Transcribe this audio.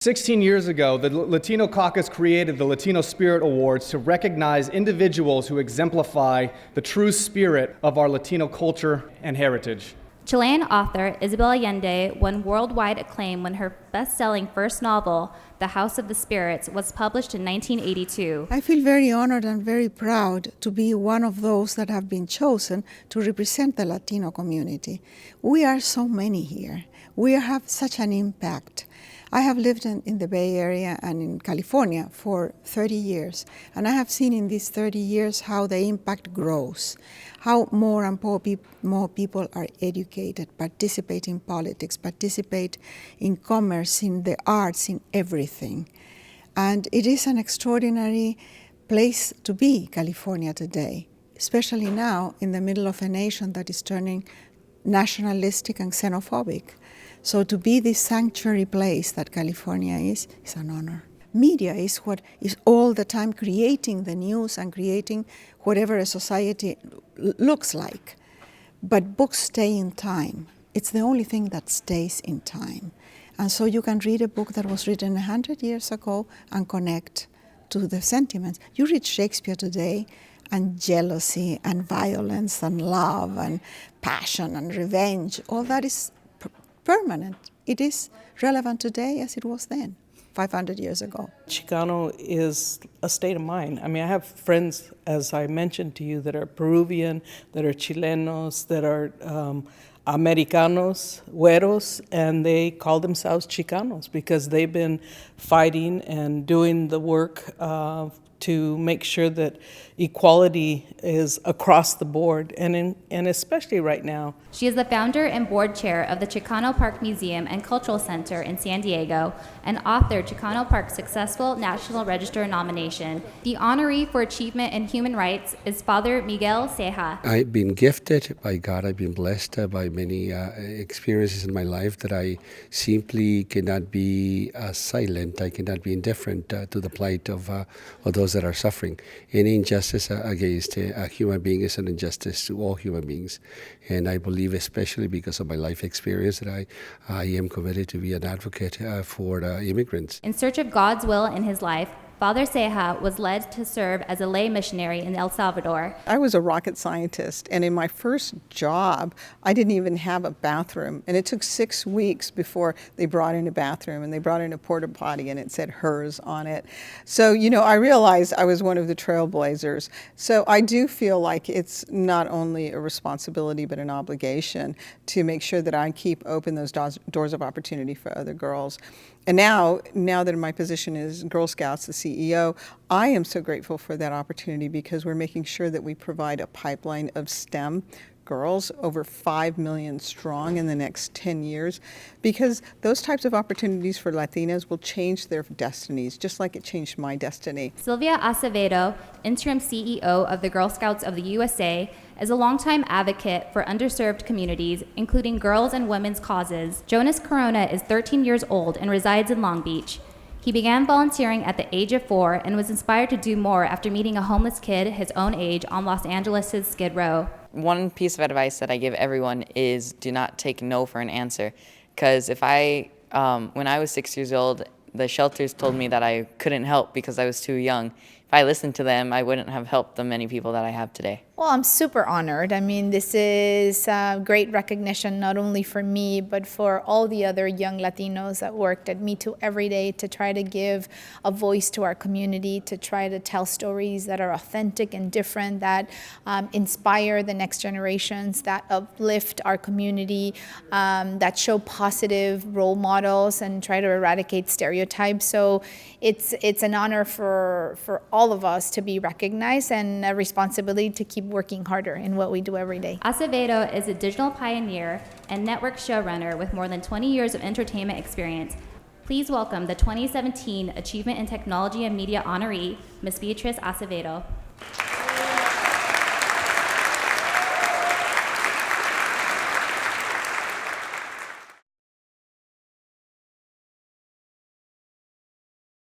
16 years ago, the Latino Caucus created the Latino Spirit Awards to recognize individuals who exemplify the true spirit of our Latino culture and heritage. Chilean author Isabel Allende won worldwide acclaim when her best-selling first novel, The House of the Spirits, was published in 1982. I feel very honored and very proud to be one of those that have been chosen to represent the Latino community. We are so many here. We have such an impact. I have lived in the Bay Area and in California for 30 years, and I have seen in these 30 years how the impact grows, how more and more people are educated, participate in politics, participate in commerce, in the arts, in everything. And it is an extraordinary place to be, California today, especially now in the middle of a nation that is turning nationalistic and xenophobic. So to be this sanctuary place that California is an honor. Media is what is all the time creating the news and creating whatever a society looks like. But books stay in time. It's the only thing that stays in time. And so you can read a book that was written 100 years ago and connect to the sentiments. You read Shakespeare today, and jealousy and violence and love and passion and revenge, all that is permanent. It is relevant today as it was then, 500 years ago. Chicano is a state of mind. I mean, I have friends, as I mentioned to you, that are Peruvian, that are Chilenos, that are Americanos, güeros, and they call themselves Chicanos because they've been fighting and doing the work to make sure that equality is across the board, and especially right now. She is the founder and board chair of the Chicano Park Museum and Cultural Center in San Diego and author Chicano Park's successful National Register nomination. The honoree for achievement in human rights is Father Miguel CEJA. I've been gifted by God. I've been blessed by many experiences in my life that I simply cannot be silent. I cannot be indifferent to the plight of those that are suffering. Any injustice against a human being is an injustice to all human beings. And I believe, especially because of my life experience, that I am committed to be an advocate for the immigrants. In search of God's will in his life, Father CEJA was led to serve as a lay missionary in El Salvador. I was a rocket scientist, and in my first job, I didn't even have a bathroom. And it took 6 weeks before they brought in a bathroom, and they brought in a porta potty, and it said hers on it. So, I realized I was one of the Trailblazers. So I do feel like it's not only a responsibility, but an obligation to make sure that I keep open those doors of opportunity for other girls. And now that my position is Girl Scouts, the CEO, I am so grateful for that opportunity because we're making sure that we provide a pipeline of STEM girls, over 5 million strong in the next 10 years, because those types of opportunities for Latinas will change their destinies, just like it changed my destiny. SYLVIA ACEVEDO, interim CEO of the Girl Scouts of the USA, is a longtime advocate for underserved communities, including girls and women's causes. Jonas Corona is 13 years old and resides in Long Beach. He began volunteering at the age of 4 and was inspired to do more after meeting a homeless kid his own age on Los Angeles' Skid Row. One piece of advice that I give everyone is do not take no for an answer. Because when I was 6 years old, the shelters told me that I couldn't help because I was too young. If I listened to them, I wouldn't have helped the many people that I have today. Well, I'm super honored. I mean, this is great recognition, not only for me, but for all the other young Latinos that worked at Me Too every day to try to give a voice to our community, to try to tell stories that are authentic and different, that inspire the next generations, that uplift our community, that show positive role models and try to eradicate stereotypes. So it's an honor for all of us to be recognized and a responsibility to keep working harder in what we do every day. ACEVEDO is a digital pioneer and network showrunner with more than 20 years of entertainment experience. Please welcome the 2017 Achievement in Technology and Media honoree, Ms. Beatriz ACEVEDO.